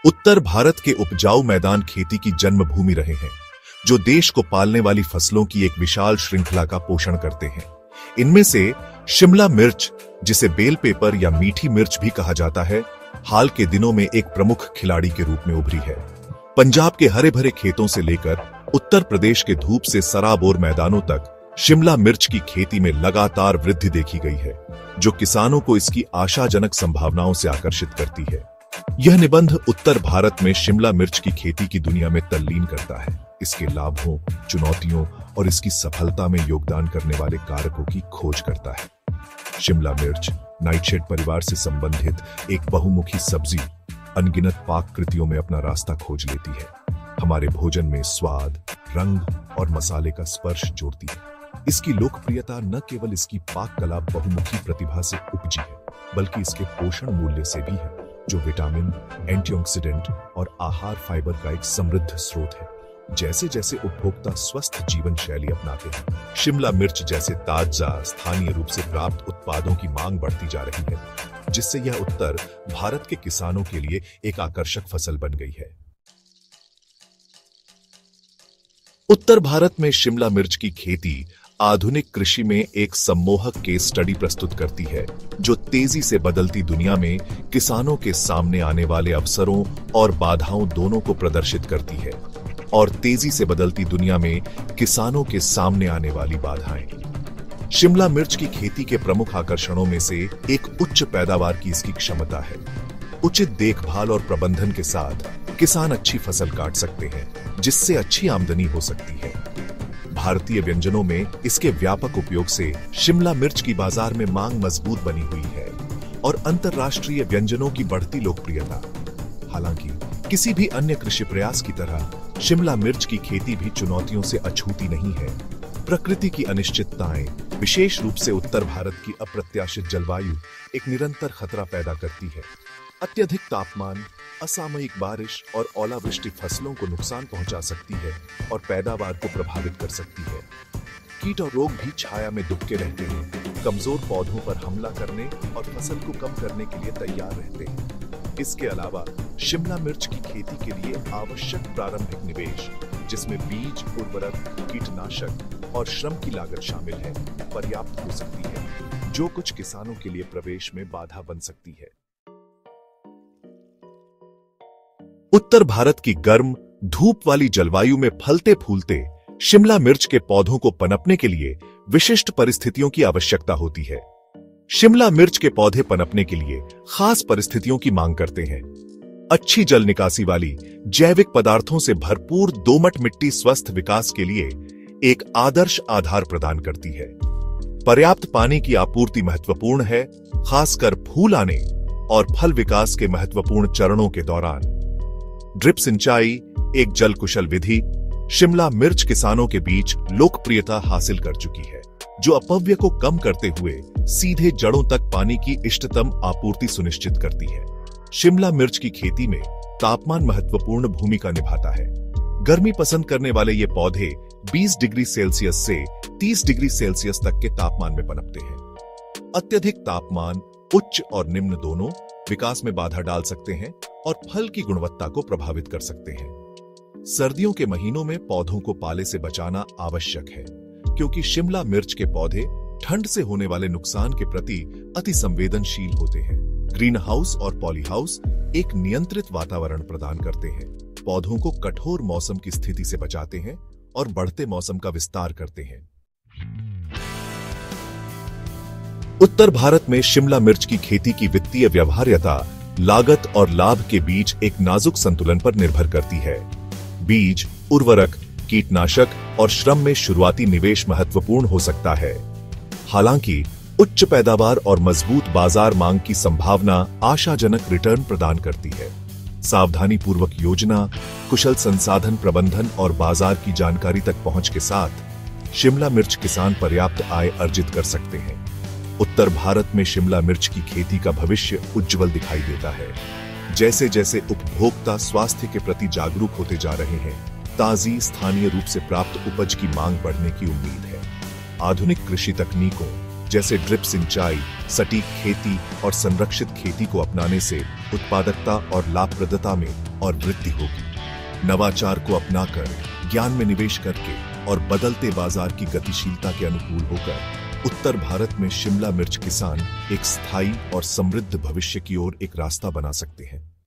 उत्तर भारत के उपजाऊ मैदान खेती की जन्मभूमि रहे हैं, जो देश को पालने वाली फसलों की एक विशाल श्रृंखला का पोषण करते हैं। इनमें से शिमला मिर्च, जिसे बेल पेपर या मीठी मिर्च भी कहा जाता है, हाल के दिनों में एक प्रमुख खिलाड़ी के रूप में उभरी है। पंजाब के हरे भरे खेतों से लेकर उत्तर प्रदेश के धूप से सराबोर मैदानों तक शिमला मिर्च की खेती में लगातार वृद्धि देखी गई है, जो किसानों को इसकी आशाजनक संभावनाओं से आकर्षित करती है। यह निबंध उत्तर भारत में शिमला मिर्च की खेती की दुनिया में तल्लीन करता है, इसके लाभों, चुनौतियों और इसकी सफलता में योगदान करने वाले कारकों की खोज करता है। शिमला मिर्च नाइटशेड परिवार से संबंधित एक बहुमुखी सब्जी अनगिनत पाक कृतियों में अपना रास्ता खोज लेती है। हमारे भोजन में स्वाद, रंग और मसाले का स्पर्श जोड़ती है। इसकी लोकप्रियता न केवल इसकी पाक कला बहुमुखी प्रतिभा से उपजी है, बल्कि इसके पोषण मूल्य से भी है, जो विटामिन, एंटीऑक्सीडेंट और आहार फाइबर का एक समृद्ध स्रोत है। जैसे जैसे उपभोक्ता स्वस्थ जीवन शैली अपनाते हैं, शिमला मिर्च जैसे ताजा स्थानीय रूप से प्राप्त उत्पादों की मांग बढ़ती जा रही है, जिससे यह उत्तर भारत के किसानों के लिए एक आकर्षक फसल बन गई है। उत्तर भारत में शिमला मिर्च की खेती आधुनिक कृषि में एक सम्मोहक केस स्टडी प्रस्तुत करती है, जो तेजी से बदलती दुनिया में किसानों के सामने आने वाले अवसरों और बाधाओं दोनों को प्रदर्शित करती है। और तेजी से बदलती दुनिया में किसानों के सामने आने वाली बाधाएं। शिमला मिर्च की खेती के प्रमुख आकर्षणों में से एक उच्च पैदावार की इसकी क्षमता है। उचित देखभाल और प्रबंधन के साथ किसान अच्छी फसल काट सकते हैं, जिससे अच्छी आमदनी हो सकती है। भारतीय व्यंजनों में इसके व्यापक उपयोग से शिमला मिर्च की बाजार में मांग मजबूत बनी हुई है और अंतर्राष्ट्रीय व्यंजनों की बढ़ती लोकप्रियता। हालांकि किसी भी अन्य कृषि प्रयास की तरह शिमला मिर्च की खेती भी चुनौतियों से अछूती नहीं है। प्रकृति की अनिश्चितताएं, विशेष रूप से उत्तर भारत की अप्रत्याशित जलवायु, एक निरंतर खतरा पैदा करती है। अत्यधिक तापमान, असामयिक बारिश और ओलावृष्टि फसलों को नुकसान पहुंचा सकती है और पैदावार को प्रभावित कर सकती है। कीट और रोग भी छाया में दुबके रहते हैं, कमजोर पौधों पर हमला करने और फसल को कम करने के लिए तैयार रहते हैं। इसके अलावा शिमला मिर्च की खेती के लिए आवश्यक प्रारंभिक निवेश, जिसमें बीज, उर्वरक, कीटनाशक और श्रम की लागत शामिल है, पर्याप्त हो सकती है, जो कुछ किसानों के लिए प्रवेश में बाधा बन सकती है। उत्तर भारत की गर्म, धूप वाली जलवायु में फलते फूलते शिमला मिर्च के पौधों को पनपने के लिए विशिष्ट परिस्थितियों की आवश्यकता होती है। शिमला मिर्च के पौधे पनपने के लिए खास परिस्थितियों की मांग करते हैं। अच्छी जल निकासी वाली, जैविक पदार्थों से भरपूर दोमट मिट्टी स्वस्थ विकास के लिए एक आदर्श आधार प्रदान करती है। पर्याप्त पानी की आपूर्ति महत्वपूर्ण है, खासकर फूल आने और फल विकास के महत्वपूर्ण चरणों के दौरान। ड्रिप सिंचाई, एक जल कुशल विधि, शिमला मिर्च किसानों के बीच लोकप्रियता हासिल कर चुकी है, जो अपव्यय को कम करते हुए सीधे जड़ों तक पानी की इष्टतम आपूर्ति सुनिश्चित करती है। शिमला मिर्च की खेती में तापमान महत्वपूर्ण भूमिका निभाता है। गर्मी पसंद करने वाले ये पौधे 20 डिग्री सेल्सियस से 30 डिग्री सेल्सियस तक के तापमान में पनपते हैं। अत्यधिक तापमान, उच्च और निम्न दोनों, विकास में बाधा डाल सकते हैं और फल की गुणवत्ता को प्रभावित कर सकते हैं। सर्दियों के महीनों में पौधों को पाले से बचाना आवश्यक है, क्योंकि शिमला मिर्च के पौधे ठंड से होने वाले नुकसान के प्रति अति संवेदनशील होते हैं। ग्रीन हाउस और पॉली हाउस एक नियंत्रित वातावरण प्रदान करते हैं, पौधों को कठोर मौसम की स्थिति से बचाते हैं और बढ़ते मौसम का विस्तार करते हैं। उत्तर भारत में शिमला मिर्च की खेती की वित्तीय व्यवहार्यता लागत और लाभ के बीच एक नाजुक संतुलन पर निर्भर करती है। बीज, उर्वरक, कीटनाशक और श्रम में शुरुआती निवेश महत्वपूर्ण हो सकता है। हालांकि उच्च पैदावार और मजबूत बाजार मांग की संभावना आशाजनक रिटर्न प्रदान करती है। सावधानी पूर्वक योजना, कुशल संसाधन प्रबंधन और बाजार की जानकारी तक पहुंच के साथ शिमला मिर्च किसान पर्याप्त आय अर्जित कर सकते हैं। उत्तर भारत में शिमला मिर्च की खेती का भविष्य उज्जवल दिखाई देता है। जैसे जैसे उपभोक्ता स्वास्थ्य के प्रति जागरूक होते जा रहे हैं, ताजी स्थानीय रूप से प्राप्त उपज की मांग बढ़ने की उम्मीद है। आधुनिक कृषि तकनीकों जैसे ड्रिप सिंचाई, सटीक खेती और संरक्षित खेती को अपनाने से उत्पादकता और लाभप्रदता में और वृद्धि होगी। नवाचार को अपनाकर, ज्ञान में निवेश करके और बदलते बाजार की गतिशीलता के अनुकूल होकर उत्तर भारत में शिमला मिर्च किसान एक स्थायी और समृद्ध भविष्य की ओर एक रास्ता बना सकते हैं।